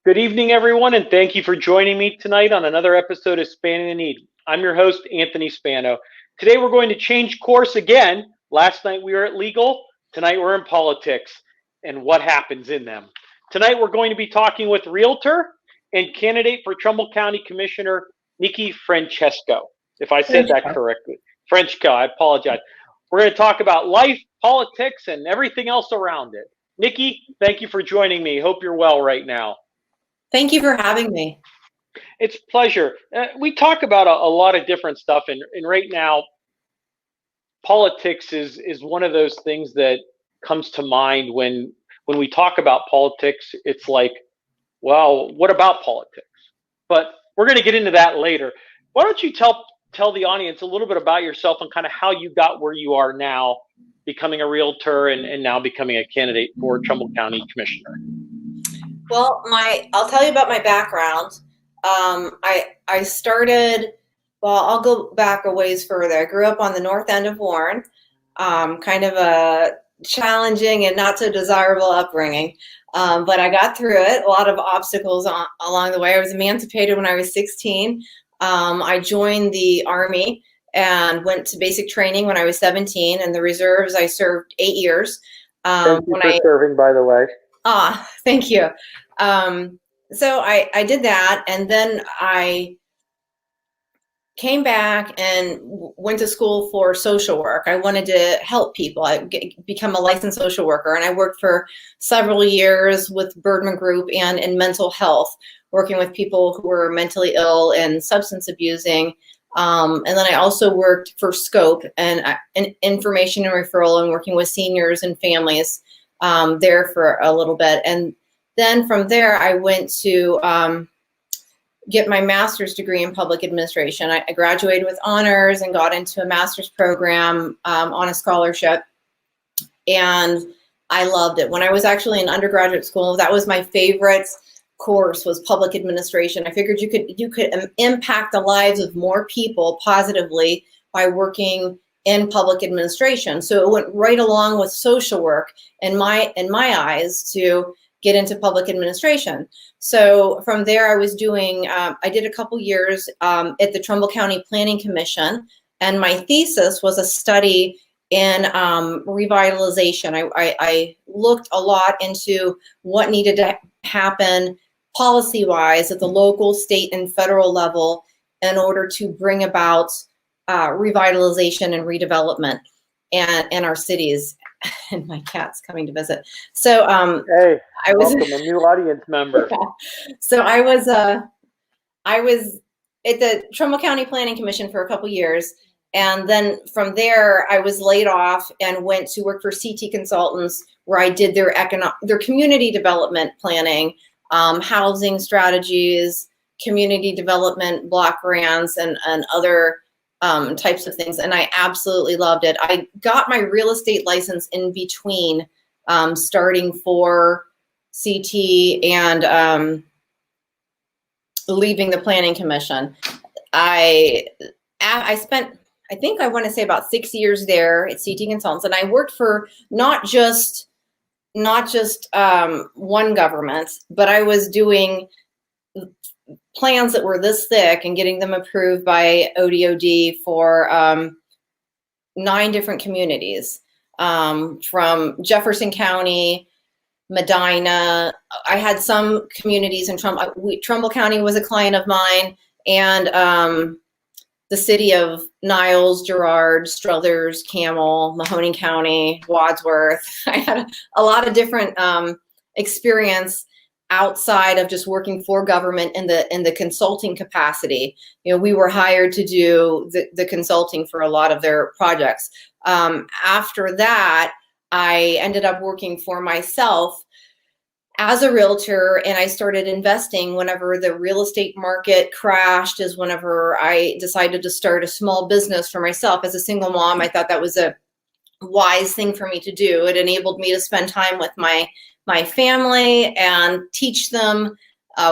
Good evening, everyone, and thank you for joining me tonight on another episode of Spanning the Need. I'm your host, Anthony Spano. Today, we're going to change course again. Last night, we were at legal. Tonight, we're in politics and what happens in them. Tonight, we're going to be talking with Realtor and candidate for Trumbull County Commissioner, Niki Frenchko, if I said that correctly. Frenchko, I apologize. We're going to talk about life, politics, and everything else around it. Niki, thank you for joining me. Hope you're well right now. Thank you for having me. It's a pleasure. We talk about a lot of different stuff, and right now, politics is one of those things that comes to mind when we talk about politics. It's like, well, what about politics? But we're going to get into that later. Why don't you tell the audience a little bit about yourself and kind of how you got where you are now, becoming a realtor and now becoming a candidate for Trumbull County Commissioner? Well, I'll tell you about my background. I started, well, I'll go back a ways further. I grew up on the north end of Warren, kind of a challenging and not so desirable upbringing, but I got through it. A lot of obstacles along the way. I was emancipated when I was 16. I joined the Army and went to basic training when I was 17, and the reserves I served 8 years. Thank you for serving, by the way. Thank you. So I did that, and then I came back and went to school for social work. I wanted to help people. Become a licensed social worker, and I worked for several years with Boardman Group and in mental health, working with people who were mentally ill and substance abusing. And then I also worked for Scope and information and referral, and working with seniors and families there for a little bit. And then from there, I went to get my master's degree in public administration. I graduated with honors and got into a master's program on a scholarship. And I loved it. When I was actually in undergraduate school, that was my favorite course, was public administration. I figured you could impact the lives of more people positively by working in public administration. So it went right along with social work in my eyes to get into public administration. So from there, I was doing, I did a couple years at the Trumbull County Planning Commission, and my thesis was a study in revitalization. I looked a lot into what needed to happen policy-wise at the local, state, and federal level in order to bring about revitalization and redevelopment in our cities. And my cat's coming to visit. So hey, I was welcome a new audience member. Yeah. So I was at the Trumbull County Planning Commission for a couple years, and then from there I was laid off and went to work for CT Consultants, where I did their community development planning, housing strategies, community development block grants, and other types of things, and I absolutely loved it. I got my real estate license in between starting for CT and leaving the Planning Commission. I spent, I think I want to say about 6 years there at CT Consultants, and I worked for not just one government, but I was doing plans that were this thick and getting them approved by ODOD for 9 different communities, from Jefferson County, Medina. I had some communities in Trumbull County was a client of mine, and the city of Niles, Girard, Struthers, Camel, Mahoning County, Wadsworth. I had a lot of different experience outside of just working for government in the consulting capacity. You know, we were hired to do the consulting for a lot of their projects. After that, I ended up working for myself as a realtor, and I started investing whenever the real estate market crashed, is whenever I decided to start a small business for myself. As a single mom, I thought that was a wise thing for me to do. It enabled me to spend time with my family and teach them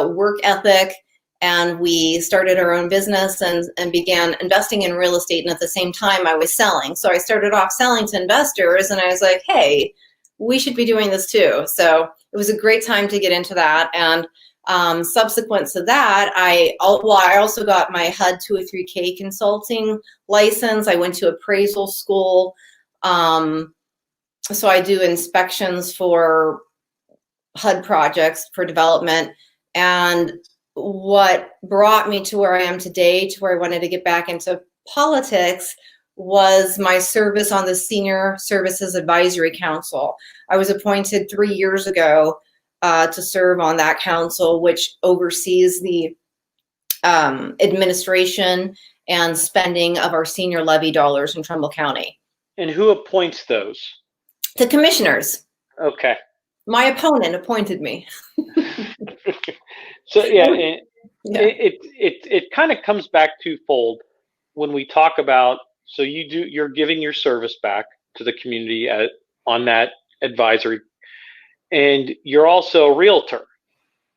work ethic. And we started our own business and began investing in real estate. And at the same time, I was selling. So I started off selling to investors, and I was like, hey, we should be doing this too. So it was a great time to get into that. And Subsequent to that, I also got my HUD 203K consulting license. I went to appraisal school. So I do inspections for HUD projects for development. And what brought me to where I am today, to where I wanted to get back into politics, was my service on the Senior Services Advisory Council. I was appointed 3 years ago to serve on that council, which oversees the administration and spending of our senior levy dollars in Trumbull County. And who appoints those? The commissioners. Okay. My opponent appointed me. So it kind of comes back twofold when we talk about, so you're giving your service back to the community on that advisory, and you're also a realtor,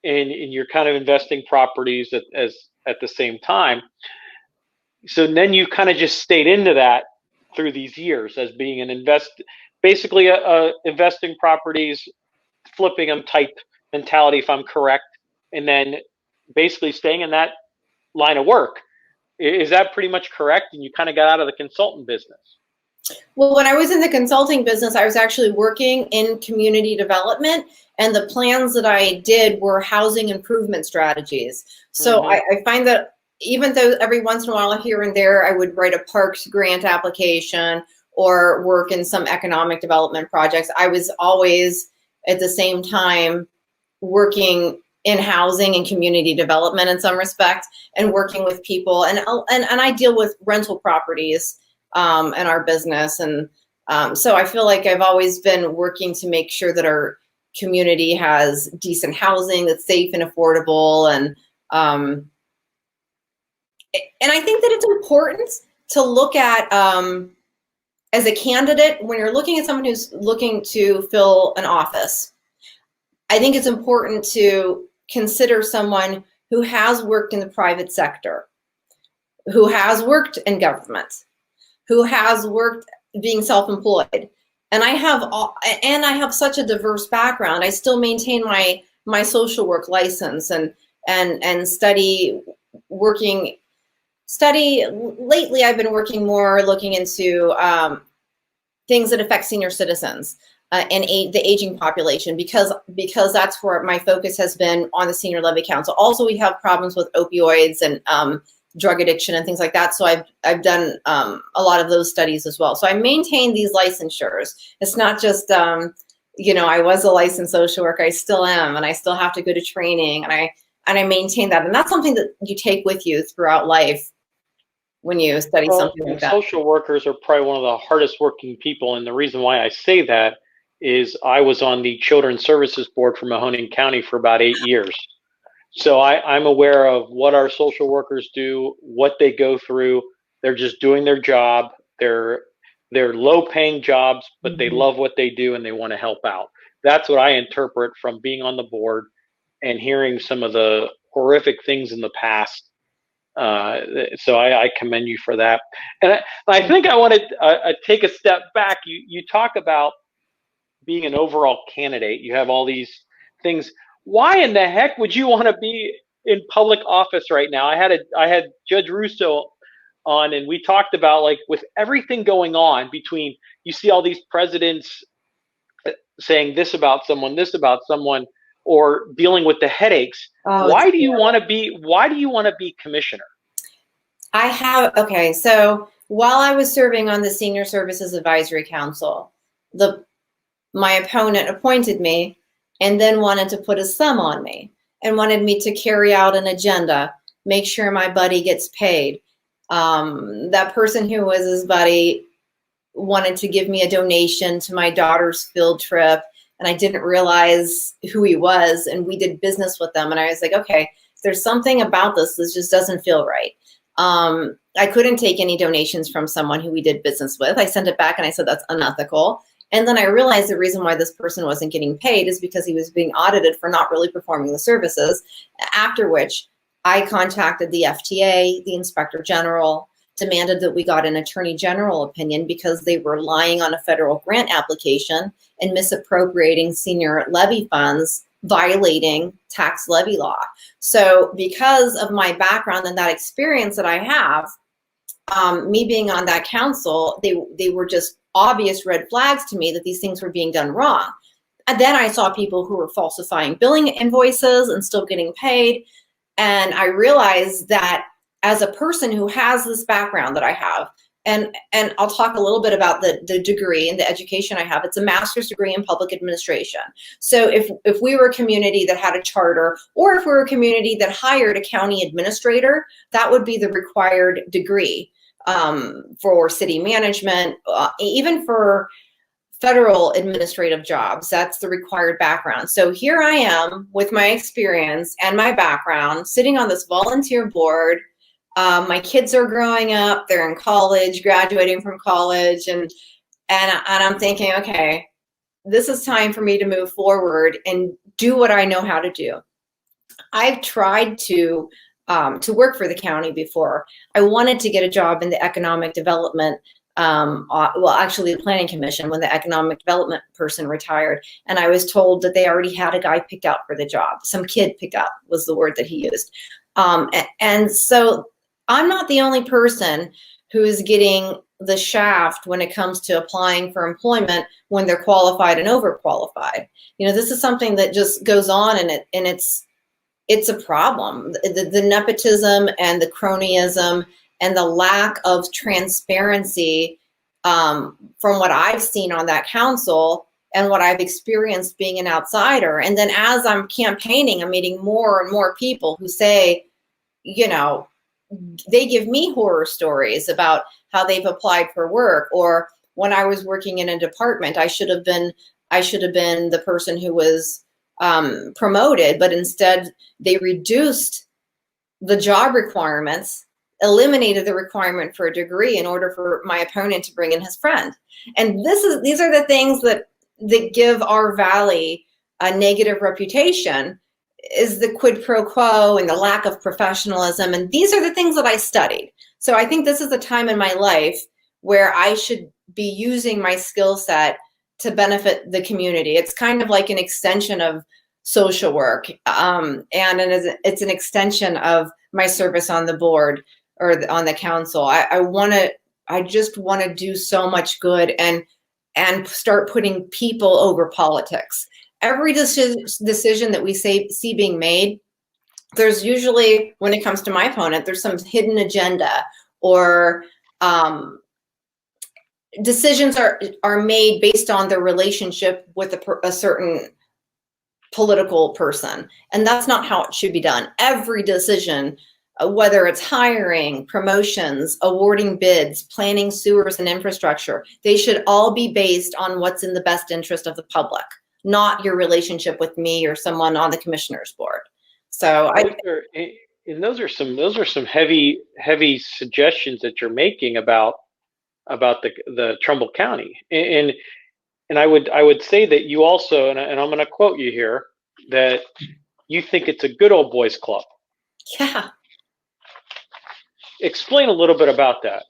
and you're kind of investing properties at the same time. So then you kind of just stayed into that through these years as being basically investing properties, flipping them type mentality, if I'm correct, and then basically staying in that line of work. Is that pretty much correct? And you kind of got out of the consultant business? Well, when I was in the consulting business, I was actually working in community development, and the plans that I did were housing improvement strategies. So I find that even though every once in a while here and there I would write a parks grant application or work in some economic development projects, I was always at the same time working in housing and community development in some respect, and working with people. And I deal with rental properties in our business. And so I feel like I've always been working to make sure that our community has decent housing that's safe and affordable. And I think that it's important to look at, as a candidate, when you're looking at someone who's looking to fill an office, I think it's important to consider someone who has worked in the private sector, who has worked in government, who has worked being self-employed. And I have such a diverse background. I still maintain my social work license and study. Lately, I've been working more looking into things that affect senior citizens and the aging population, because that's where my focus has been on the Senior Levy Council. Also, we have problems with opioids and drug addiction and things like that. So I've done a lot of those studies as well. So I maintain these licensures. It's not just I was a licensed social worker. I still am, and I still have to go to training, and I maintain that. And that's something that you take with you throughout life when you study something like that. Social workers are probably one of the hardest working people, and the reason why I say that is I was on the Children's Services Board for Mahoning County for about 8 years. So I'm aware of what our social workers do, what they go through. They're just doing their job. They're low-paying jobs, but they love what they do and they want to help out. That's what I interpret from being on the board and hearing some of the horrific things in the past. So I commend you for that. And I think I want to take a step back. You talk about being an overall candidate. You have all these things. Why in the heck would you want to be in public office right now? I had Judge Russo on, and we talked about, like, with everything going on between, you see all these presidents saying this about someone, or dealing with the headaches. Why do you want to be commissioner? So while I was serving on the Senior Services Advisory Council, my opponent appointed me and then wanted to put his thumb on me and wanted me to carry out an agenda, make sure my buddy gets paid. That person who was his buddy wanted to give me a donation to my daughter's field trip, and I didn't realize who he was, and we did business with them. And I was like, okay, there's something about this that just doesn't feel right. I couldn't take any donations from someone who we did business with. I sent it back and I said, that's unethical. And then I realized the reason why this person wasn't getting paid is because he was being audited for not really performing the services, after which I contacted the FTA, the Inspector General, demanded that we got an Attorney General opinion because they were lying on a federal grant application and misappropriating senior levy funds violating tax levy law. So because of my background and that experience that I have, me being on that council, they were just obvious red flags to me that these things were being done wrong. And then I saw people who were falsifying billing invoices and still getting paid. And I realized that as a person who has this background that I have, and I'll talk a little bit about the degree and the education I have. It's a master's degree in public administration. So if we were a community that had a charter, or if we were a community that hired a county administrator, that would be the required degree for city management, even for federal administrative jobs. That's the required background. So here I am with my experience and my background, sitting on this volunteer board. My kids are growing up, they're in college, graduating from college, and I'm thinking, okay, this is time for me to move forward and do what I know how to do. I've tried to work for the county before. I wanted to get a job in the economic development, well, actually the planning commission, when the economic development person retired, and I was told that they already had a guy picked out for the job. Some kid picked out was the word that he used. And so I'm not the only person who is getting the shaft when it comes to applying for employment when they're qualified and overqualified. This is something that just goes on, and it's a problem. The nepotism and the cronyism and the lack of transparency from what I've seen on that council and what I've experienced being an outsider. And then as I'm campaigning, I'm meeting more and more people who say, they give me horror stories about how they've applied for work, or when I was working in a department, I should have been the person who was promoted, but instead they reduced the job requirements, eliminated the requirement for a degree in order for my opponent to bring in his friend. And these are the things that give our valley a negative reputation, is the quid pro quo and the lack of professionalism. And these are the things that I studied. So I think this is a time in my life where I should be using my skill set to benefit the community. It's kind of like an extension of social work. And it's an extension of my service on the board or on the council. I just want to do so much good and start putting people over politics. Every decision that we see being made, there's usually, when it comes to my opponent, there's some hidden agenda, or decisions are made based on their relationship with a certain political person. And that's not how it should be done. Every decision, whether it's hiring, promotions, awarding bids, planning sewers and infrastructure, they should all be based on what's in the best interest of the public, not your relationship with me or someone on the commissioner's board. So those are some heavy suggestions that you're making about the Trumbull County, and I would say that you also, and I'm going to quote you here, that you think it's a good old boys club. Yeah. Explain a little bit about that.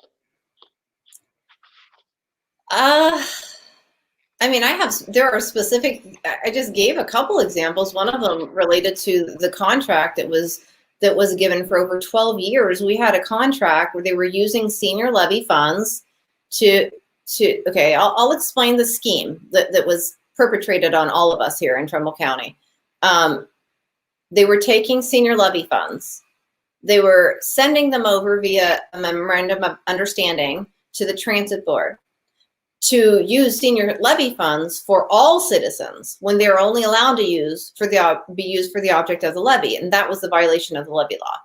There are specific, I just gave a couple examples. One of them related to the contract that was given for over 12 years. We had a contract where they were using senior levy funds okay, I'll explain the scheme that was perpetrated on all of us here in Trumbull County. They were taking senior levy funds. They were sending them over via a memorandum of understanding to the transit board to use senior levy funds for all citizens when they're only allowed to be used for the object of the levy, and that was the violation of the levy law.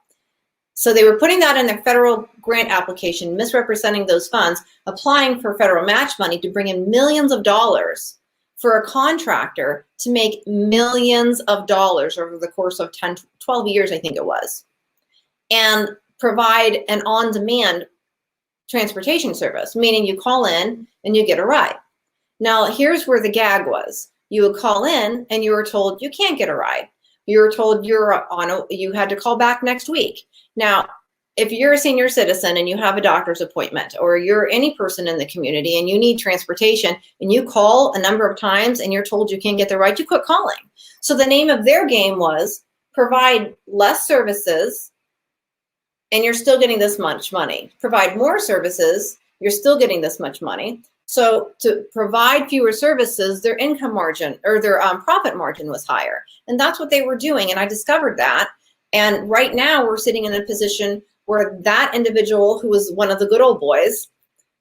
So they were putting that in their federal grant application, misrepresenting those funds, applying for federal match money to bring in millions of dollars for a contractor to make millions of dollars over the course of 10, 12 years, I think it was, and provide an on-demand transportation service, meaning you call in and you get a ride. Now, here's where the gag was. You would call in and you were told you can't get a ride. You were told you had to call back next week. Now, if you're a senior citizen and you have a doctor's appointment, or you're any person in the community and you need transportation and you call a number of times and you're told you can't get the ride, you quit calling. So the name of their game was provide less services and you're still getting this much money. Provide more services, you're still getting this much money. So to provide fewer services, their income margin or their profit margin was higher. And that's what they were doing. And I discovered that. And right now we're sitting in a position where that individual, who was one of the good old boys,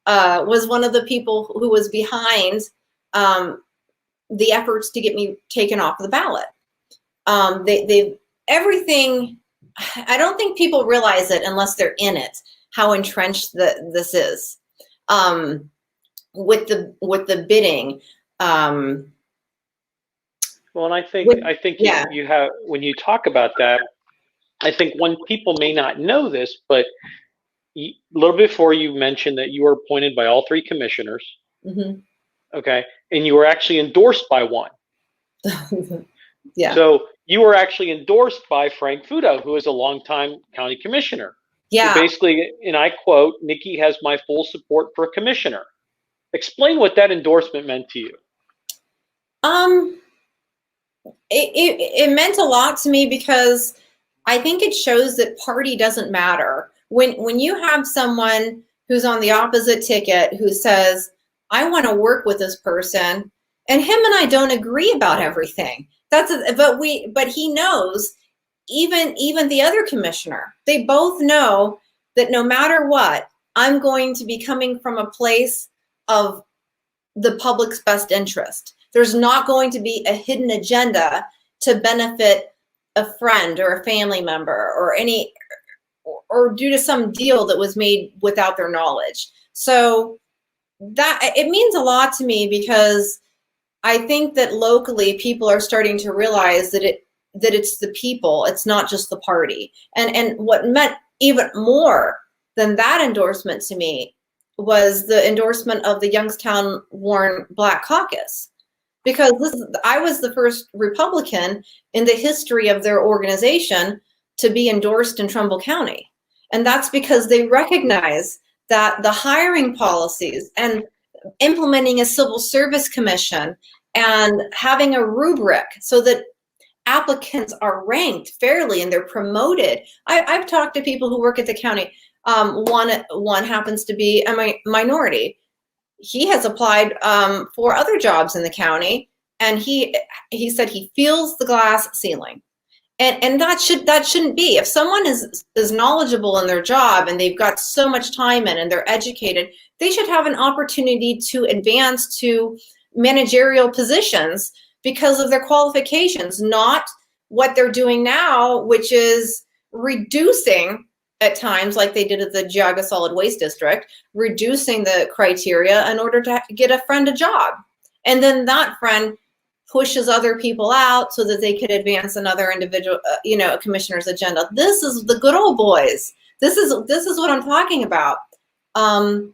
was one of the people who was behind the efforts to get me taken off the ballot. Everything, I don't think people realize it unless they're in it, how entrenched this is. With the bidding. Well, and I think yeah. you have, when you talk about that, I think when people may not know this, but a little before you mentioned that you were appointed by all three commissioners. Mm-hmm. Okay. And you were actually endorsed by one. Yeah. So you were actually endorsed by Frank Fudo, who is a longtime county commissioner. Yeah. So basically, and I quote, Niki has my full support for a commissioner. Explain what that endorsement meant to you. It meant a lot to me because I think it shows that party doesn't matter. When you have someone who's on the opposite ticket who says, I want to work with this person, and him and I don't agree about everything. But he knows, even the other commissioner, they both know that no matter what, I'm going to be coming from a place of the public's best interest. There's not going to be a hidden agenda to benefit a friend or a family member or due to some deal that was made without their knowledge. So that it means a lot to me because I think that locally people are starting to realize that it's the people, it's not just the party. And what meant even more than that endorsement to me was the endorsement of the Youngstown Warren Black Caucus, because I was the first Republican in the history of their organization to be endorsed in Trumbull County. And that's because they recognize that the hiring policies and implementing a civil service commission and having a rubric so that applicants are ranked fairly and they're promoted. I've talked to people who work at the county. One happens to be a minority. He has applied for other jobs in the county, and he said he feels the glass ceiling, and that shouldn't be. If someone is knowledgeable in their job and they've got so much time in and they're educated, they should have an opportunity to advance to managerial positions because of their qualifications, not what they're doing now, which is reducing at times, like they did at the Geauga Solid Waste District, reducing the criteria in order to get a friend a job. And then that friend pushes other people out so that they could advance another individual, a commissioner's agenda. This is the good old boys. This is what I'm talking about. And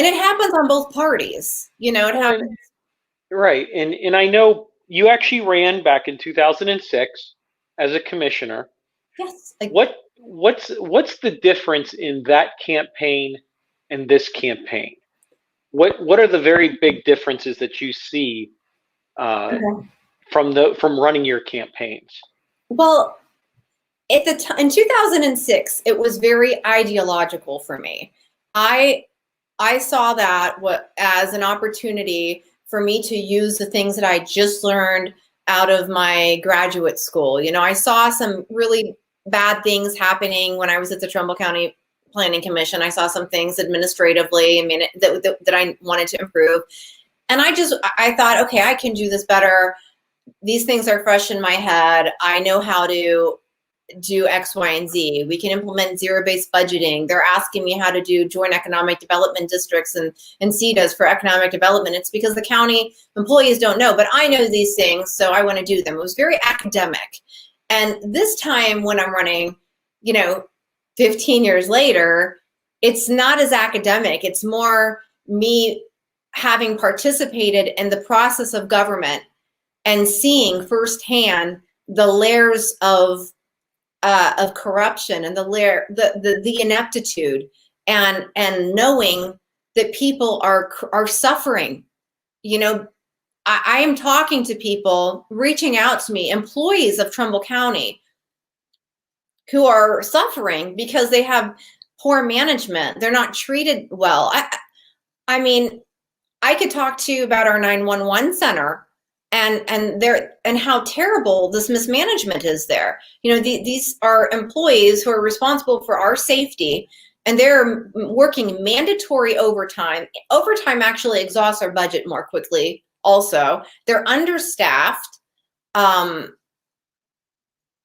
it happens on both parties. It happens. Right. And I know you actually ran back in 2006 as a commissioner. Yes. What's the difference in that campaign and this campaign? What are the very big differences that you see from running your campaigns? Well, in 2006, it was very ideological for me. I saw that as an opportunity for me to use the things that I just learned out of my graduate school. I saw some really bad things happening when I was at the Trumbull County Planning Commission. I saw some things administratively, that I wanted to improve. And I thought, okay, I can do this better. These things are fresh in my head. I know how to do X, Y, and Z. We can implement zero-based budgeting. They're asking me how to do joint economic development districts and CEDAs for economic development. It's because the county employees don't know, but I know these things, so I want to do them. It was very academic. And this time when I'm running, 15 years later, it's not as academic. It's more me having participated in the process of government and seeing firsthand the layers of of corruption and the ineptitude, and knowing that people are suffering. I am talking to people, reaching out to me, employees of Trumbull County, who are suffering because they have poor management. They're not treated well. I mean, I could talk to you about our 911 center and how terrible this mismanagement is there. These are employees who are responsible for our safety, and they're working mandatory overtime. Overtime actually exhausts our budget more quickly. Also, they're understaffed. There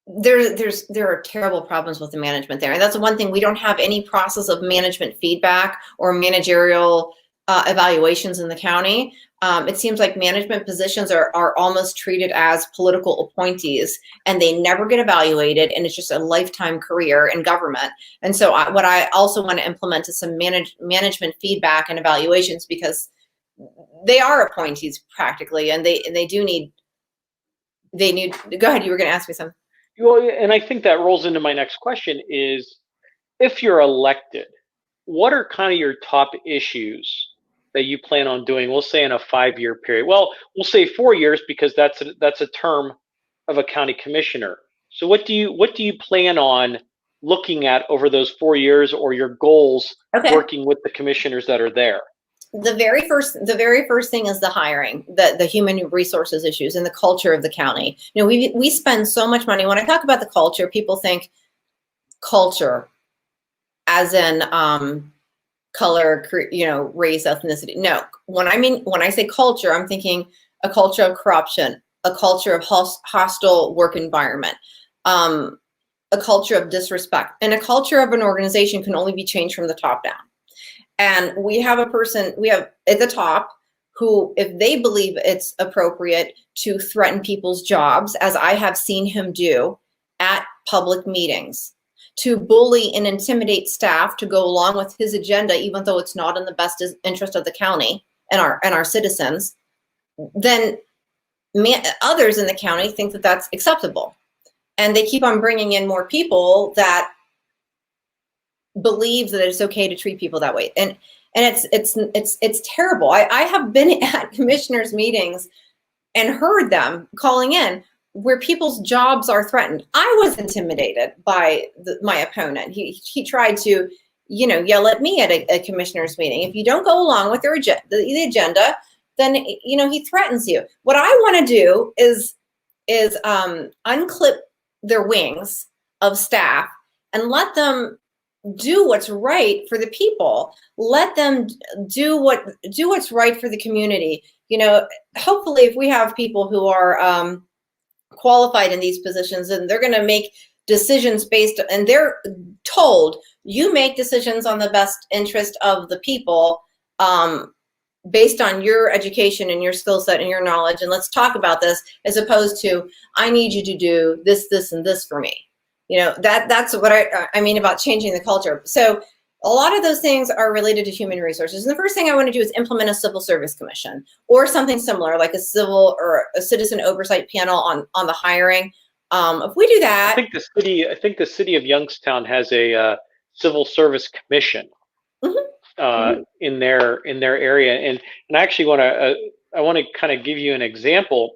are terrible problems with the management there, and that's the one thing. We don't have any process of management feedback or managerial evaluations in the county. It seems like management positions are almost treated as political appointees, and they never get evaluated, and it's just a lifetime career in government. And so what I also want to implement is some management feedback and evaluations, because they are appointees practically, and they need. Go ahead. You were going to ask me something. Well, and I think that rolls into my next question is, if you're elected, what are kind of your top issues that you plan on doing? We'll say in a 5-year period. Well, we'll say 4 years, because that's a term of a county commissioner. So what do you plan on looking at over those 4 years, or your goals working with the commissioners that are there? The very first thing is the hiring, the human resources issues, and the culture of the county. We spend so much money. When I talk about the culture, people think culture as in color, race, ethnicity. No, when I say culture, I'm thinking a culture of corruption, a culture of hostile work environment, a culture of disrespect, and a culture of an organization can only be changed from the top down. And we have at the top who, if they believe it's appropriate to threaten people's jobs, as I have seen him do at public meetings, to bully and intimidate staff to go along with his agenda, even though it's not in the best interest of the county and our citizens, then others in the county think that that's acceptable. And they keep on bringing in more people that believe that it's okay to treat people that way. And it's terrible. I have been at commissioners' meetings and heard them calling in where people's jobs are threatened. I was intimidated by my opponent. He tried to, yell at me at a commissioners' meeting. If you don't go along with the agenda, then he threatens you. What I want to do is unclip their wings of staff and let them do what's right for the people. Let them do what's right for the community. Hopefully, if we have people who are qualified in these positions, and they're going to make decisions and they're told, you make decisions on the best interest of the people, based on your education and your skill set and your knowledge, and let's talk about this, as opposed to, I need you to do this, this, and this for me. That's what I mean about changing the culture. So a lot of those things are related to human resources. And the first thing I want to do is implement a civil service commission or something similar, like a civil or a citizen oversight panel on the hiring. If we do that, I think the city of Youngstown has a civil service commission in their area, and I actually want to kind of give you an example.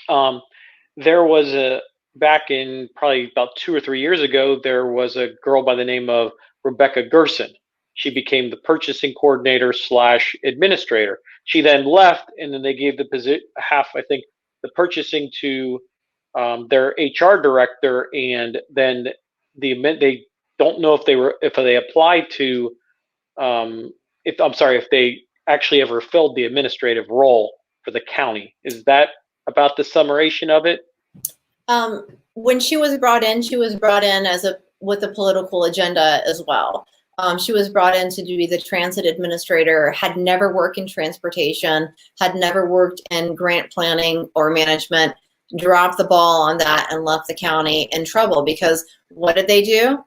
There was back in probably about 2 or 3 years ago, there was a girl by the name of Rebecca Gerson. She became the purchasing coordinator / administrator. She then left, and then they gave the purchasing to their HR director, and then they don't know if they applied to if they actually ever filled the administrative role for the county. Is that about the summation of it? When she was brought in with a political agenda as well. She was brought in to be the transit administrator, had never worked in transportation, had never worked in grant planning or management, dropped the ball on that and left the county in trouble, because what did they do?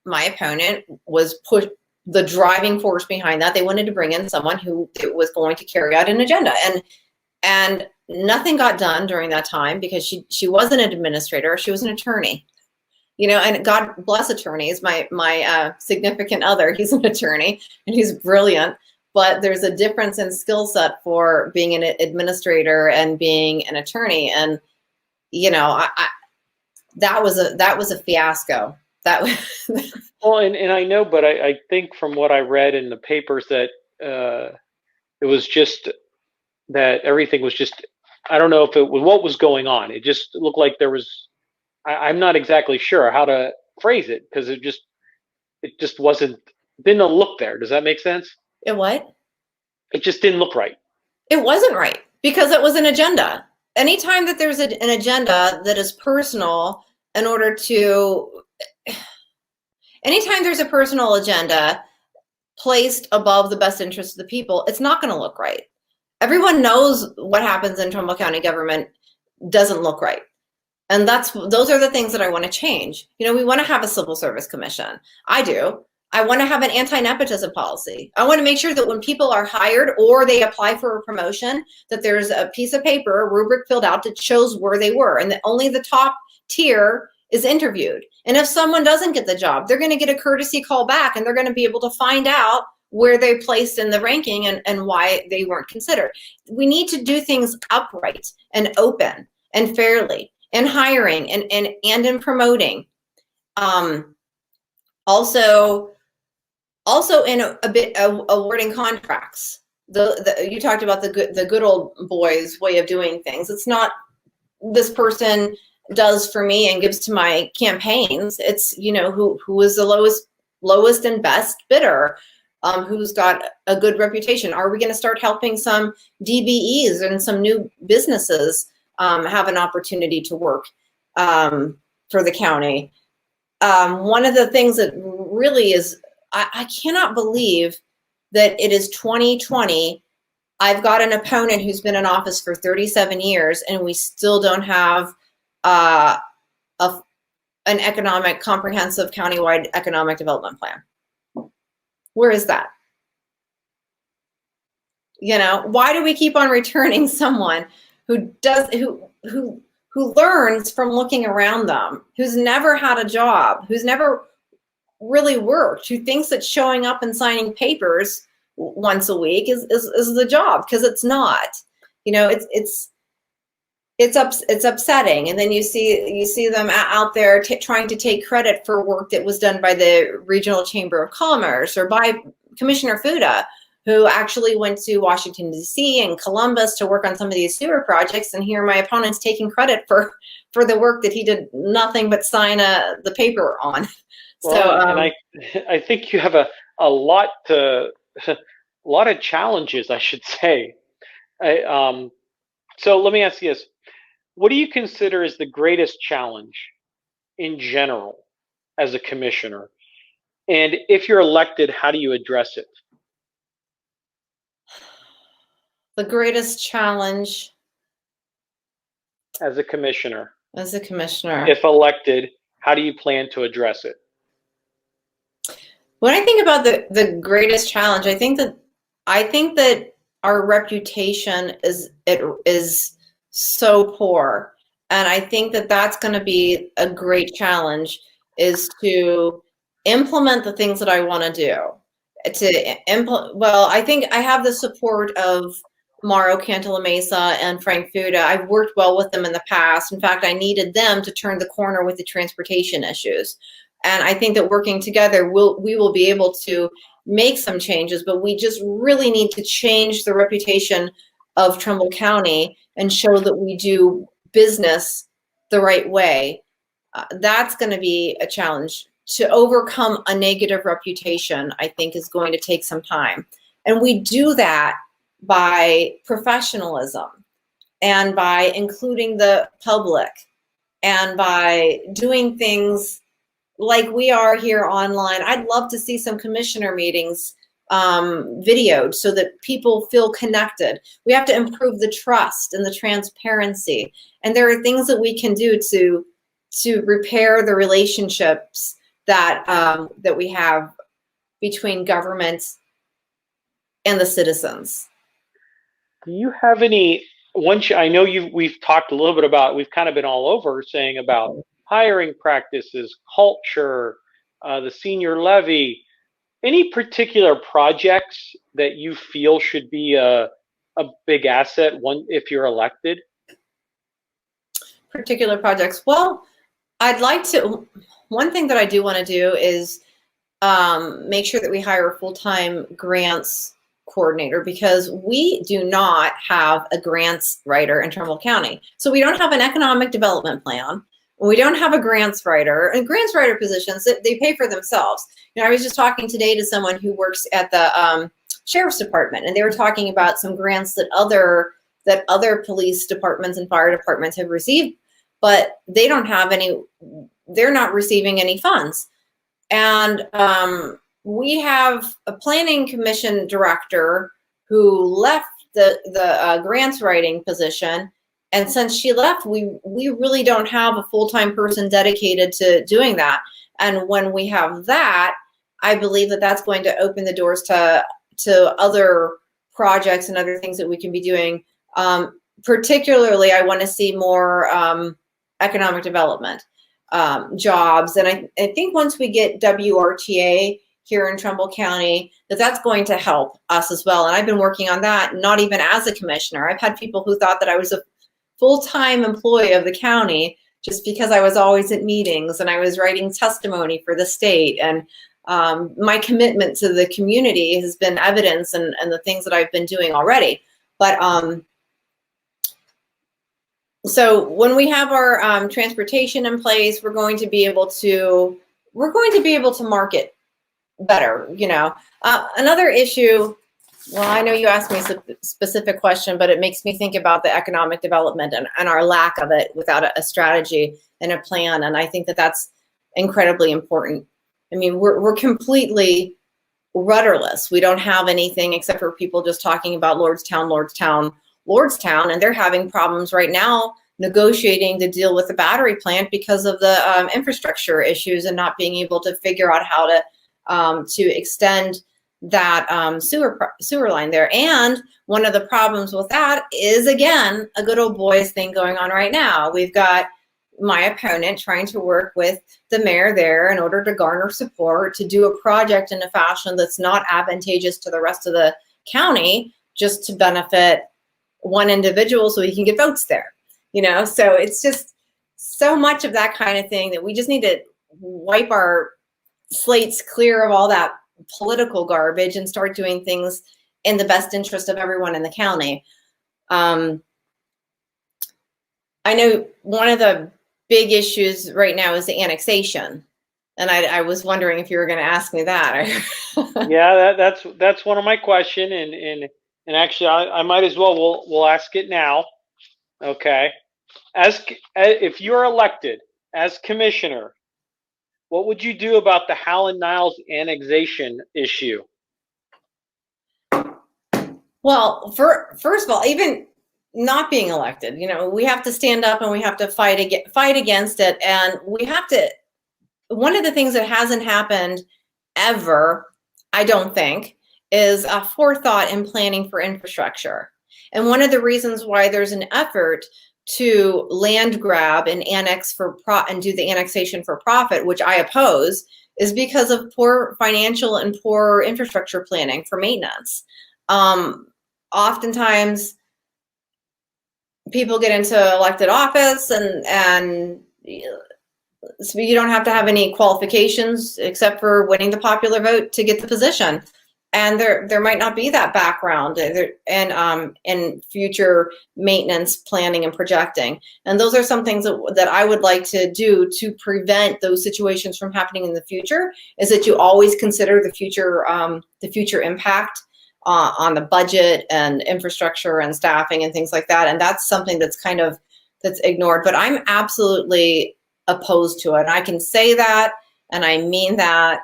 My opponent was the driving force behind that. They wanted to bring in someone who was going to carry out an agenda. And nothing got done during that time because she wasn't an administrator, she was an attorney. And God bless attorneys. My significant other, he's an attorney and he's brilliant, but there's a difference in skill set for being an administrator and being an attorney. And that was a fiasco. That was Well, and I know, but I think from what I read in the papers that it was just that everything was just, I don't know if it was what was going on. It just looked like there was, I'm not exactly sure how to phrase it because it just didn't look there. Does that make sense? it what? It just didn't look right. It wasn't right because it was an agenda. Anytime that there's an agenda that is personal, anytime there's a personal agenda placed above the best interest of the people, it's not going to look right. Everyone knows what happens in Trumbull County government doesn't look right. And those are the things that I want to change. We want to have a civil service commission. I do. I want to have an anti-nepotism policy. I want to make sure that when people are hired or they apply for a promotion, that there's a piece of paper, a rubric filled out that shows where they were, and that only the top tier is interviewed. And if someone doesn't get the job, they're going to get a courtesy call back, and they're going to be able to find out where they placed in the ranking and why they weren't considered. We need to do things upright and open and fairly in hiring and in promoting. Also in a bit awarding contracts. You talked about the good old boys way of doing things. It's not this person does for me and gives to my campaigns. It's who is the lowest and best bidder, who's got a good reputation. Are we going to start helping some DBEs and some new businesses have an opportunity to work for the county? One of the things that really is, I cannot believe that it is 2020. I've got an opponent who's been in office for 37 years, and we still don't have an comprehensive countywide economic development plan. Where is that? Why do we keep on returning someone who learns from looking around them, who's never had a job, who's never really worked, who thinks that showing up and signing papers once a week is the job? Because it's not. It's upsetting. And then you see them out there trying to take credit for work that was done by the Regional Chamber of Commerce or by Commissioner Fuda, who actually went to Washington, D.C. and Columbus to work on some of these sewer projects. And here my opponent's taking credit for the work that he did nothing but sign the paper on. Well, and I think you have a lot of challenges, I should say. So let me ask you this. What do you consider is the greatest challenge in general as a commissioner? And if you're elected, how do you address it? The greatest challenge as a commissioner. If elected, how do you plan to address it? When I think about the greatest challenge, I think that our reputation is so poor, and I think that that's going to be a great challenge, is to implement the things that I want to do. Well, I think I have the support of Mauro Cantalamessa and Frank Fuda. I've worked well with them in the past. In fact, I needed them to turn the corner with the transportation issues. And I think that working together, we will be able to make some changes, but we just really need to change the reputation of Trumbull County and show that we do business the right way. That's going to be a challenge. To overcome a negative reputation, I think, is going to take some time. And we do that by professionalism and by including the public and by doing things like we are here online. I'd love to see some commissioner meetings videoed so that people feel connected. We have to improve the trust and the transparency. And there are things that we can do to repair the relationships that we have between government and the citizens. Do you have any I know we've talked a little bit about, we've kind of been all over saying about hiring practices, culture, the senior levy. Any particular projects that you feel should be a big asset if you're elected? Particular projects. Well, I'd like to, one thing that I do want to do is make sure that we hire a full-time grants coordinator, because we do not have a grants writer in Trumbull County. So we don't have an economic development plan. We don't have a grants writer, and grants writer positions, they pay for themselves. You know, I was just talking today to someone who works at the sheriff's department, and they were talking about some grants that other police departments and fire departments have received, but they don't have any, they're not receiving any funds. And we have a planning commission director who left the grants writing position. And since she left, we really don't have a full-time person dedicated to doing that. And when we have that, I believe that that's going to open the doors to other projects and other things that we can be doing. Particularly, I want to see more economic development jobs. And I think once we get WRTA here in Trumbull County, that's going to help us as well. And I've been working on that, not even as a commissioner. I've had people who thought that I was a full-time employee of the county just because I was always at meetings and I was writing testimony for the state. And my commitment to the community has been evidence and the things that I've been doing already. But so when we have our transportation in place, we're going to be able to market better. You know, another issue. Well, I know you asked me a specific question, but it makes me think about the economic development and our lack of it without a strategy and a plan. And I think that that's incredibly important. I mean, we're completely rudderless. We don't have anything except for people just talking about Lordstown, and they're having problems right now negotiating to deal with the battery plant because of the infrastructure issues and not being able to figure out how to extend that sewer line there. And one of the problems with that is, again, a good old boys thing going on right now. We've got my opponent trying to work with the mayor there in order to garner support to do a project in a fashion that's not advantageous to the rest of the county, just to benefit one individual so he can get votes there. You know, so it's just so much of that kind of thing that we just need to wipe our slates clear of all that political garbage and start doing things in the best interest of everyone in the county. I know one of the big issues right now is the annexation, and I was wondering if you were going to ask me that. Yeah, that's one of my questions, and actually I might as well we'll ask it now. Okay, if you're elected as commissioner, what would you do about the Niles annexation issue? Well, first of all, even not being elected, you know, we have to stand up and we have to fight against it. And we have to, one of the things that hasn't happened ever, I don't think, is a forethought in planning for infrastructure. And one of the reasons why there's an effort to land grab and and do the annexation for profit, which I oppose, is because of poor financial and poor infrastructure planning for maintenance. Oftentimes people get into elected office and so you don't have to have any qualifications except for winning the popular vote to get the position. And there might not be that background in future maintenance planning and projecting. And those are some things that I would like to do to prevent those situations from happening in the future, is that you always consider the future impact on the budget and infrastructure and staffing and things like that. And that's something that's that's ignored. But I'm absolutely opposed to it. And I can say that, and I mean that.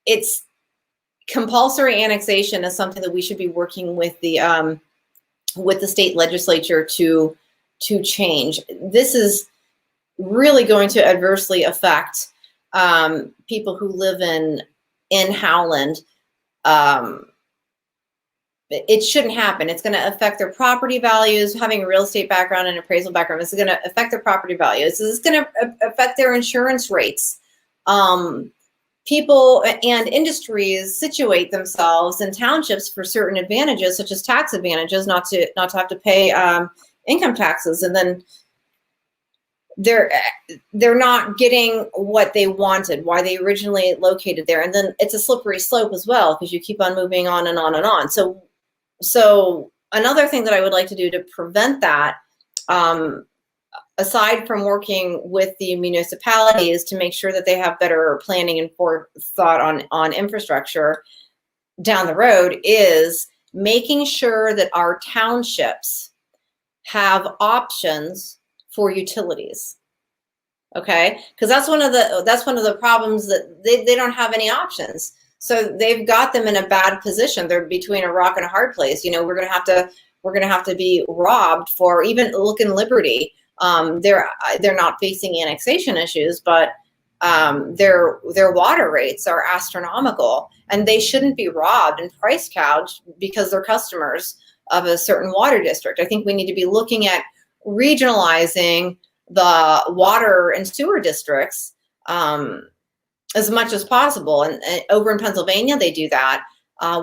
It's compulsory annexation is something that we should be working with the state legislature to change. This is really going to adversely affect people who live in Howland. it shouldn't happen. It's going to affect their property values. Having a real estate background and appraisal background, this is going to affect their property values. This is going to affect their insurance rates. People and industries situate themselves in townships for certain advantages, such as tax advantages, not to have to pay income taxes, and then they're not getting what they wanted, why they originally located there, and then it's a slippery slope as well because you keep on moving on and on and on. So another thing that I would like to do to prevent that, aside from working with the municipalities to make sure that they have better planning and forethought on infrastructure down the road, is making sure that our townships have options for utilities. Okay, because that's one of the problems, that they don't have any options. So they've got them in a bad position. They're between a rock and a hard place. You know, we're gonna have to be robbed for, even look in Liberty. They're not facing annexation issues, but their water rates are astronomical, and they shouldn't be robbed and price gouged because they're customers of a certain water district. I think we need to be looking at regionalizing the water and sewer districts as much as possible. And over in Pennsylvania, they do that.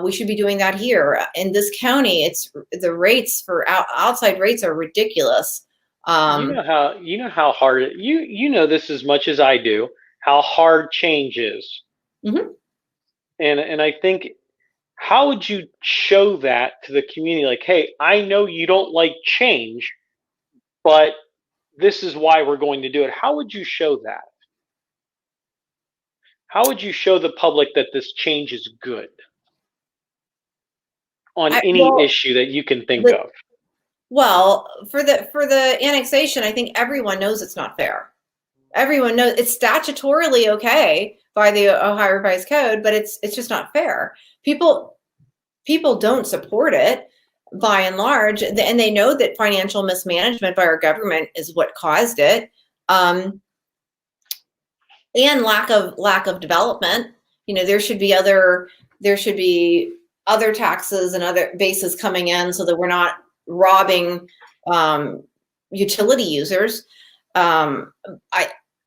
We should be doing that here in this county. It's the rates for outside rates are ridiculous. You know how hard you know this as much as I do, how hard change is. Mm-hmm. And I think, how would you show that to the community? Like, hey, I know you don't like change, but this is why we're going to do it. How would you show that? How would you show the public that this change is good on any issue that you can think of? Well, for the annexation, I think everyone knows it's not fair. Everyone knows it's statutorily okay by the Ohio Revised Code, but it's just not fair. People don't support it by and large, and they know that financial mismanagement by our government is what caused it, and lack of development. You know, there should be other taxes and other bases coming in so that we're not robbing utility users.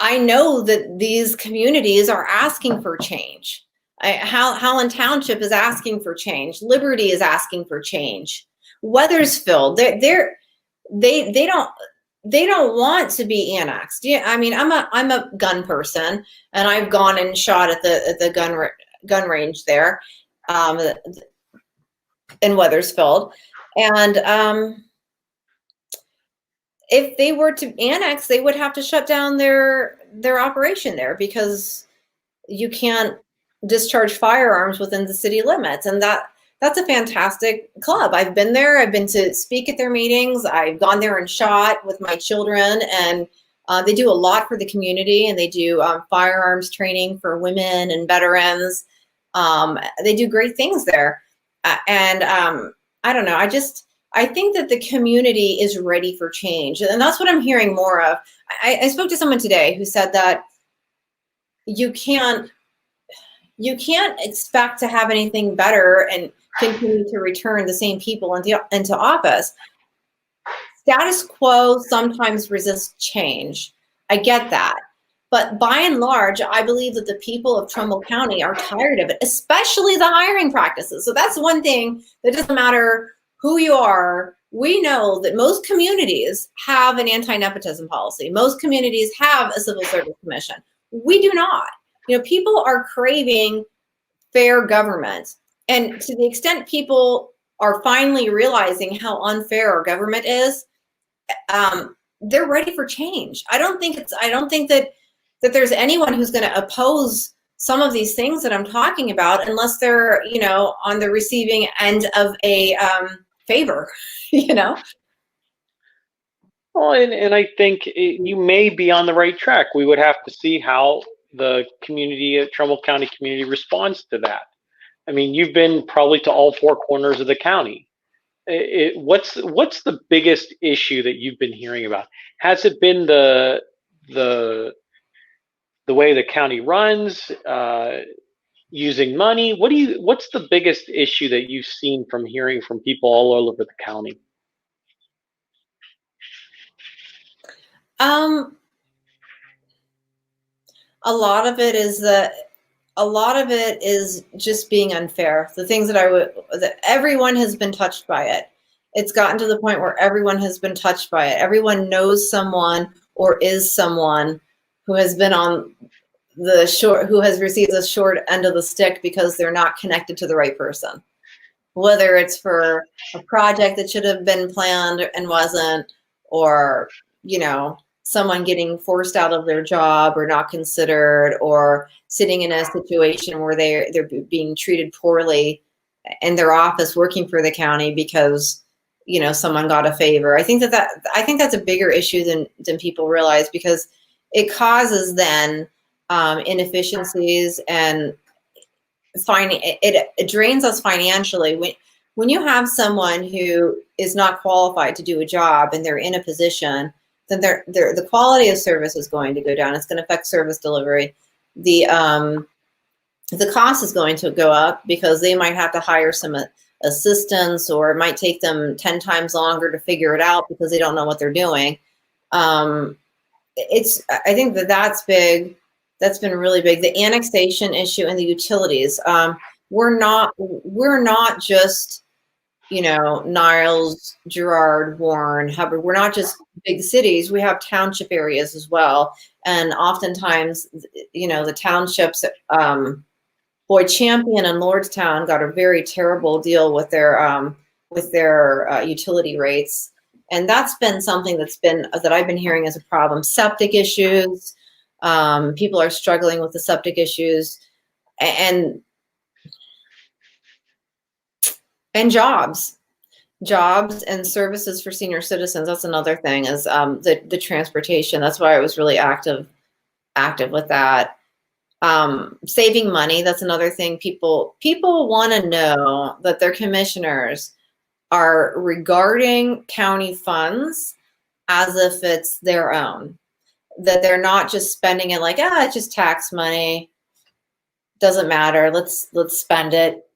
I know that these communities are asking for change. Howland Township is asking for change. Liberty is asking for change. Weathersfield, they don't want to be annexed. Yeah, I mean, I'm a gun person, and I've gone and shot at the gun range there in Weathersfield, and if they were to annex, they would have to shut down their operation there because you can't discharge firearms within the city limits, and that's a fantastic club. I've been there. I've been to speak at their meetings. I've gone there and shot with my children, and they do a lot for the community, and they do firearms training for women and veterans. They do great things there. And I don't know, I think that the community is ready for change. And that's what I'm hearing more of. I spoke to someone today who said that you can't expect to have anything better and continue to return the same people into office. Status quo sometimes resists change. I get that. But by and large, I believe that the people of Trumbull County are tired of it, especially the hiring practices. So that's one thing that doesn't matter who you are. We know that most communities have an anti-nepotism policy. Most communities have a civil service commission. We do not. You know, people are craving fair government. And to the extent people are finally realizing how unfair our government is, they're ready for change. I don't think that there's anyone who's going to oppose some of these things that I'm talking about unless they're, you know, on the receiving end of a favor, you know? Well, and I think you may be on the right track. We would have to see how the community, Trumbull County community, responds to that. I mean, you've been probably to all four corners of the county. What's the biggest issue that you've been hearing about? Has it been the way the county runs? using money? What's the biggest issue that you've seen from hearing from people all over the county? Um, a lot of it is just being unfair. The things that everyone has been touched by it. It's gotten to the point where everyone has been touched by it. Everyone knows someone or is someone who has been on who has received the short end of the stick because they're not connected to the right person. Whether it's for a project that should have been planned and wasn't, or, someone getting forced out of their job or not considered, or sitting in a situation where they're being treated poorly in their office working for the county because, someone got a favor. I think that's a bigger issue than people realize, because it causes then inefficiencies, and it drains us financially. When you have someone who is not qualified to do a job and they're in a position, then the quality of service is going to go down. It's going to affect service delivery. The cost is going to go up because they might have to hire some assistants, or it might take them 10 times longer to figure it out because they don't know what they're doing. I think that's big. That's been really big. The annexation issue and the utilities. We're not just, Niles, Girard, Warren, Hubbard. We're not just big cities. We have township areas as well. And oftentimes, the townships, Boyd Champion and Lordstown got a very terrible deal with their utility rates. And that's been something that I've been hearing as a problem. Septic issues. People are struggling with the septic issues, and jobs and services for senior citizens. That's another thing, is the transportation. That's why I was really active with that. Saving money. That's another thing. People want to know that their commissioners are regarding county funds as if it's their own. That they're not just spending it like, it's just tax money, doesn't matter, let's spend it.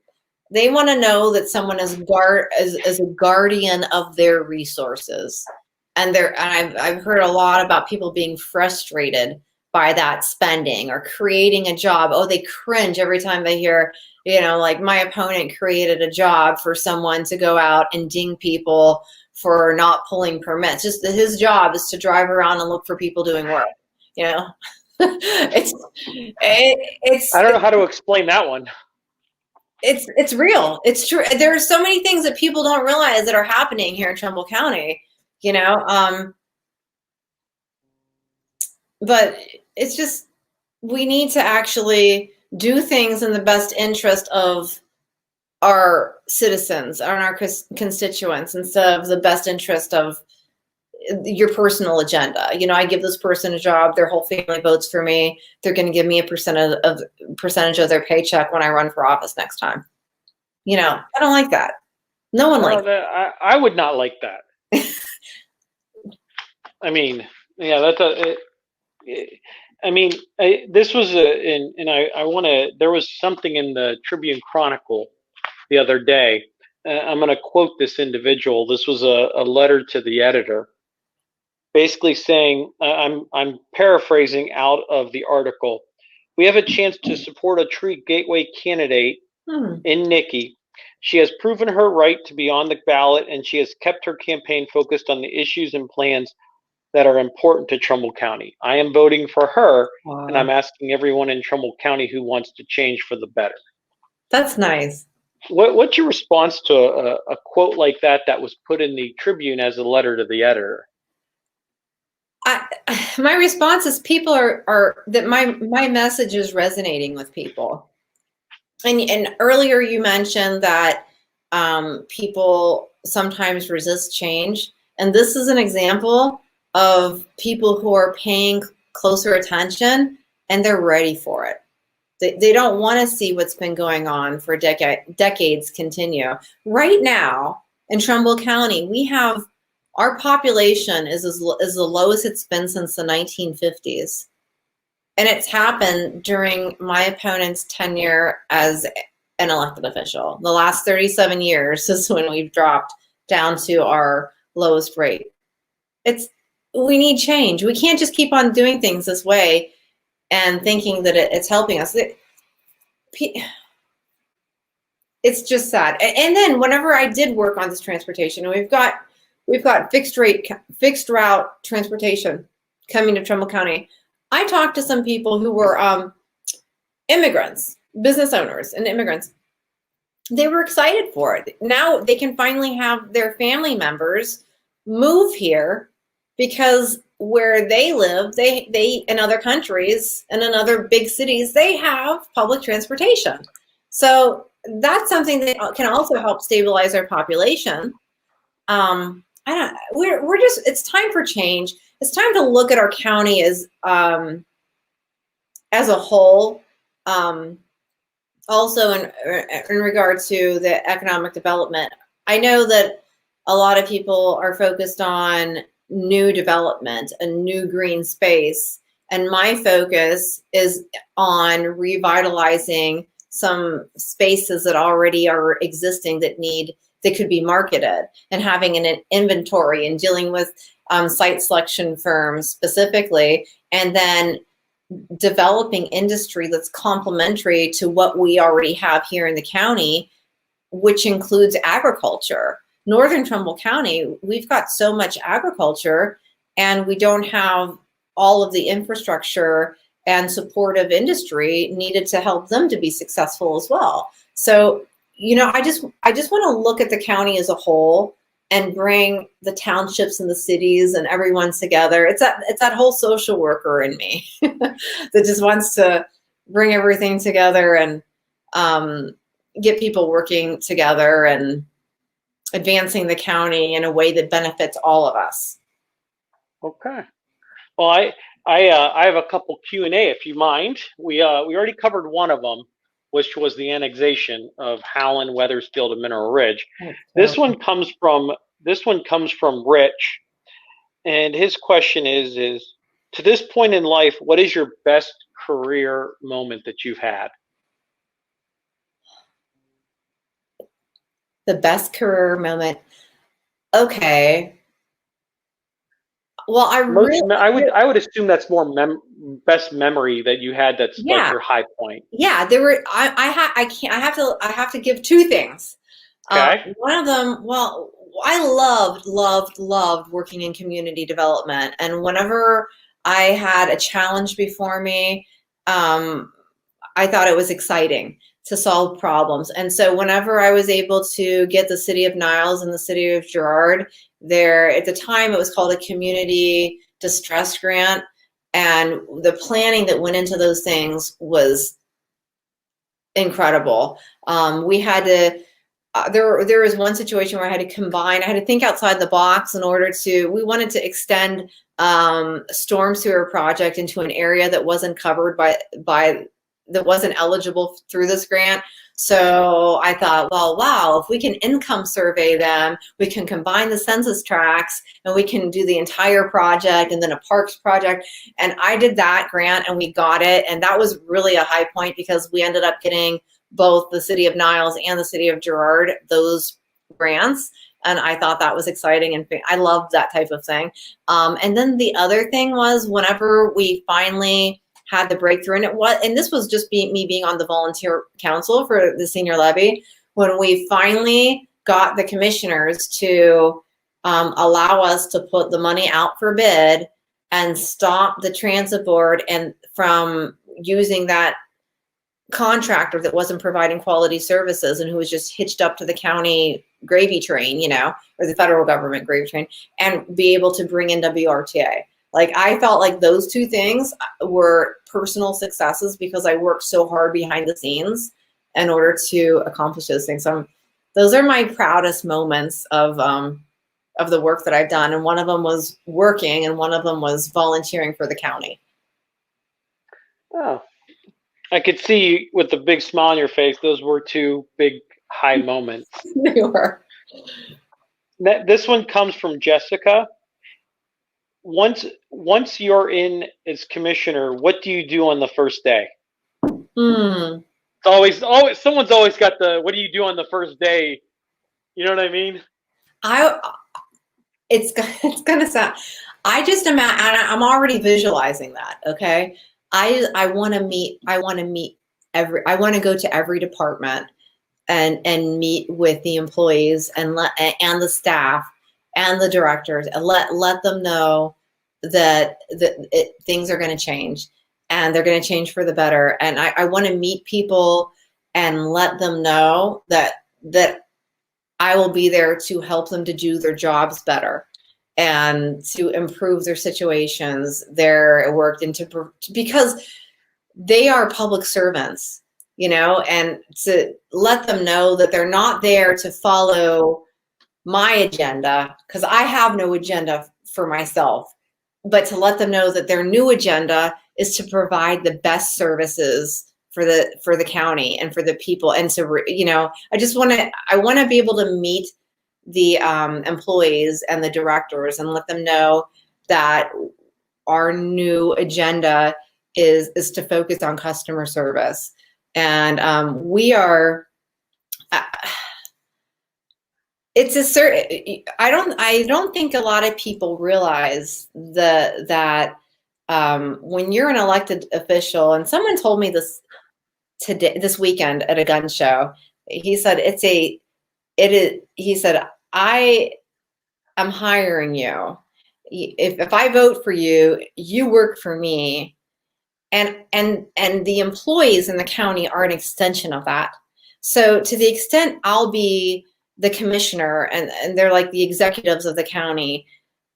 They want to know that someone is a guardian of their resources. And I've heard a lot about people being frustrated by that spending or creating a job. Oh, they cringe every time they hear, like my opponent created a job for someone to go out and ding people for not pulling permits. Just that his job is to drive around and look for people doing work. It's I don't know how to explain that one. It's real. It's true. There are so many things that people don't realize that are happening here in Trumbull County. But it's just, we need to actually do things in the best interest of our citizens and our constituents, instead of the best interest of your personal agenda. I give this person a job, their whole family votes for me, they're going to give me a percentage of their paycheck when I run for office next time. I don't like that. No one likes that. I would not like that. I mean, yeah, this was there was something in the Tribune Chronicle the other day. I'm going to quote this individual. This was a letter to the editor, basically saying, I'm paraphrasing out of the article. We have a chance to support a true gateway candidate in Niki. She has proven her right to be on the ballot, and she has kept her campaign focused on the issues and plans that are important to Trumbull County. I am voting for her, and I'm asking everyone in Trumbull County who wants to change for the better. That's nice. What's your response to a quote like that was put in the Tribune as a letter to the editor? My response is people are that my message is resonating with people. And earlier you mentioned that people sometimes resist change. And this is an example of people who are paying closer attention and they're ready for it. They don't want to see what's been going on for decades continue. Right now in Trumbull County, we have, our population is the lowest it's been since the 1950s. And it's happened during my opponent's tenure as an elected official. The last 37 years is when we've dropped down to our lowest rate. We need change. We can't just keep on doing things this way and thinking that it's helping us. It's just sad. And then whenever I did work on this transportation, we've got fixed route transportation coming to Trumbull County. I talked to some people who were immigrants, business owners and immigrants. They were excited for it. Now they can finally have their family members move here because where they live, they in other countries and in other big cities, they have public transportation. So that's something that can also help stabilize our population. It's time for change. It's time to look at our county as a whole. Also in regard to the economic development, I know that a lot of people are focused on new development, a new green space, and my focus is on revitalizing some spaces that already are existing that could be marketed, and having an inventory and dealing with site selection firms specifically, and then developing industry that's complementary to what we already have here in the county, which includes agriculture. Northern Trumbull County, we've got so much agriculture, and we don't have all of the infrastructure and supportive industry needed to help them to be successful as well. So, I just want to look at the county as a whole and bring the townships and the cities and everyone together. It's that whole social worker in me that just wants to bring everything together and get people working together and advancing the county in a way that benefits all of us. Okay. Well, I have a couple Q&A if you mind. We already covered one of them, which was the annexation of Howland, Weathersfield, and Mineral Ridge. This one comes from Rich, and his question is to this point in life, what is your best career moment that you've had? The best career moment. Okay. Well, I would assume that's more best memory that you had. That's like your high point. Yeah, there were. I have to give two things. Okay. One of them. Well, I loved working in community development, and whenever I had a challenge before me, I thought it was exciting to solve problems. And so whenever I was able to get the city of Niles and the city of Girard, there at the time it was called a community distress grant, and the planning that went into those things was incredible. We had to there was one situation where I had to think outside the box in order to, we wanted to extend storm sewer project into an area that wasn't covered that wasn't eligible through this grant. So I thought, well, wow, if we can income survey them, we can combine the census tracts, and we can do the entire project and then a parks project. And I did that grant and we got it. And that was really a high point because we ended up getting both the city of Niles and the city of Girard those grants. And I thought that was exciting, and I loved that type of thing. And then the other thing was whenever we finally had the breakthrough, and this was just me being on the volunteer council for the senior levy, when we finally got the commissioners to allow us to put the money out for bid and stop the transit board and from using that contractor that wasn't providing quality services and who was just hitched up to the county gravy train, or the federal government gravy train, and be able to bring in WRTA. Like, I felt like those two things were personal successes because I worked so hard behind the scenes in order to accomplish those things. So those are my proudest moments of the work that I've done. And one of them was working, and one of them was volunteering for the county. Oh, I could see with the big smile on your face, those were two big high moments. They were. This one comes from Jessica. once you're in as commissioner, what do you do on the first day? Hmm. It's always someone's always got the what do you do on the first day? You know what I mean? I it's it's gonna sound. I just imagine. I'm already visualizing that. Okay. I want to meet. I want to meet I want to go to every department and meet with the employees and the staff and the directors and let them know that things are going to change and they're going to change for the better. And I want to meet people and let them know that I will be there to help them to do their jobs better and to improve their situations, their work, because they are public servants, and to let them know that they're not there to follow my agenda, because I have no agenda for myself, but to let them know that their new agenda is to provide the best services for the county and for the people. And I want to be able to meet the employees and the directors and let them know that our new agenda is to focus on customer service. And we are it's a certain I don't think a lot of people realize that when you're an elected official, and someone told me this weekend at a gun show, he said he said, I am hiring you. If I vote for you, you work for me. And the employees in the county are an extension of that. So to the extent I'll be the commissioner and they're like the executives of the county,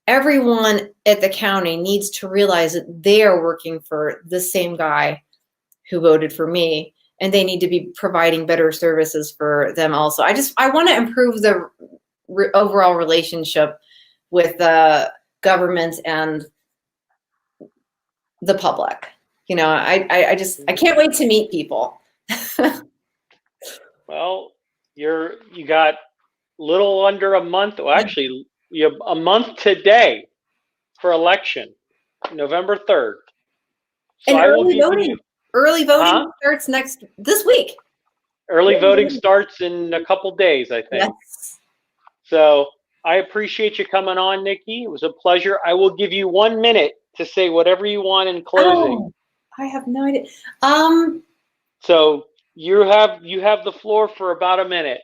everyone at the county needs to realize that they are working for the same guy who voted for me, and they need to be providing better services for them also. I want to improve the overall relationship with the government and the public. I can't wait to meet people. Well, you got little under a month. Well, actually, you have a month today for election, November 3rd. So And I will give you. Early voting starts this week. Early voting starts in a couple days, I think. Yes. So I appreciate you coming on, Niki. It was a pleasure. I will give you 1 minute to say whatever you want in closing. Oh, I have no idea. So you have the floor for about a minute.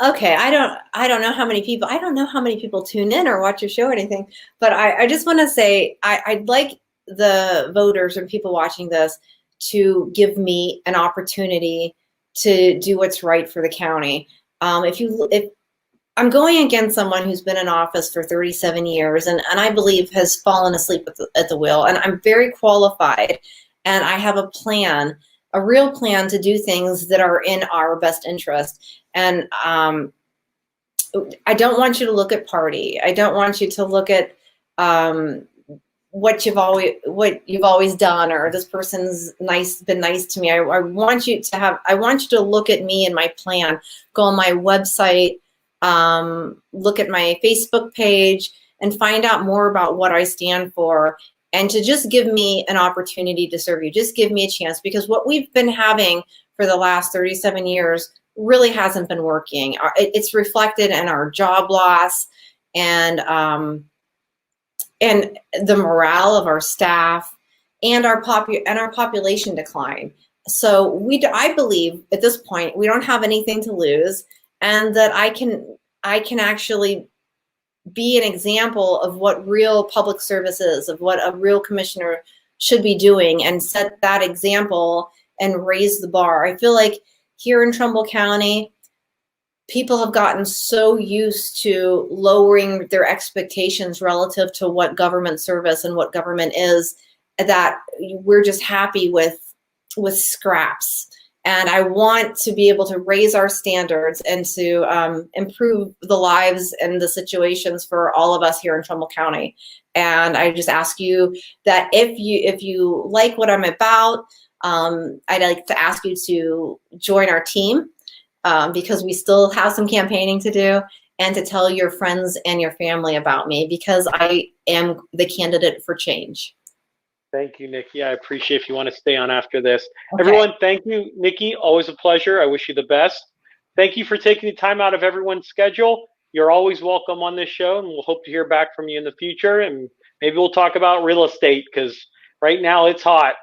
Okay, I don't know how many people tune in or watch your show or anything, but I just want to say I'd like the voters and people watching this to give me an opportunity to do what's right for the county. If I'm going against someone who's been in office for 37 years and I believe has fallen asleep at the wheel, and I'm very qualified, and I have a plan, a real plan to do things that are in our best interest. And I don't want you to look at party. I don't want you to look at what you've always done, or this person's been nice to me. I want you to look at me and my plan. Go on my website, look at my Facebook page, and find out more about what I stand for. And to just give me an opportunity to serve you. Just give me a chance, because what we've been having for the last 37 years really hasn't been working. It's reflected in our job loss and the morale of our staff and our population decline. So I believe at this point we don't have anything to lose, and that I can actually be an example of what real public service is, of what a real commissioner should be doing, and set that example and raise the bar. I feel like here in Trumbull County, people have gotten so used to lowering their expectations relative to what government service and what government is, that we're just happy with scraps. And I want to be able to raise our standards and to improve the lives and the situations for all of us here in Trumbull County. And I just ask you that if you like what I'm about, I'd like to ask you to join our team, because we still have some campaigning to do. and to tell your friends and your family about me, because I am the candidate for change. Thank you, Niki. I appreciate if you want to stay on after this. Okay. Everyone, thank you, Niki. Always a pleasure. I wish you the best. Thank you for taking the time out of everyone's schedule. You're always welcome on this show, and we'll hope to hear back from you in the future. And maybe we'll talk about real estate, because right now it's hot.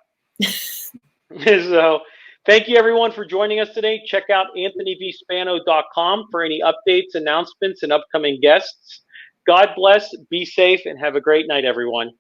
So thank you, everyone, for joining us today. Check out anthonyvspano.com for any updates, announcements, and upcoming guests. God bless, be safe, and have a great night, everyone.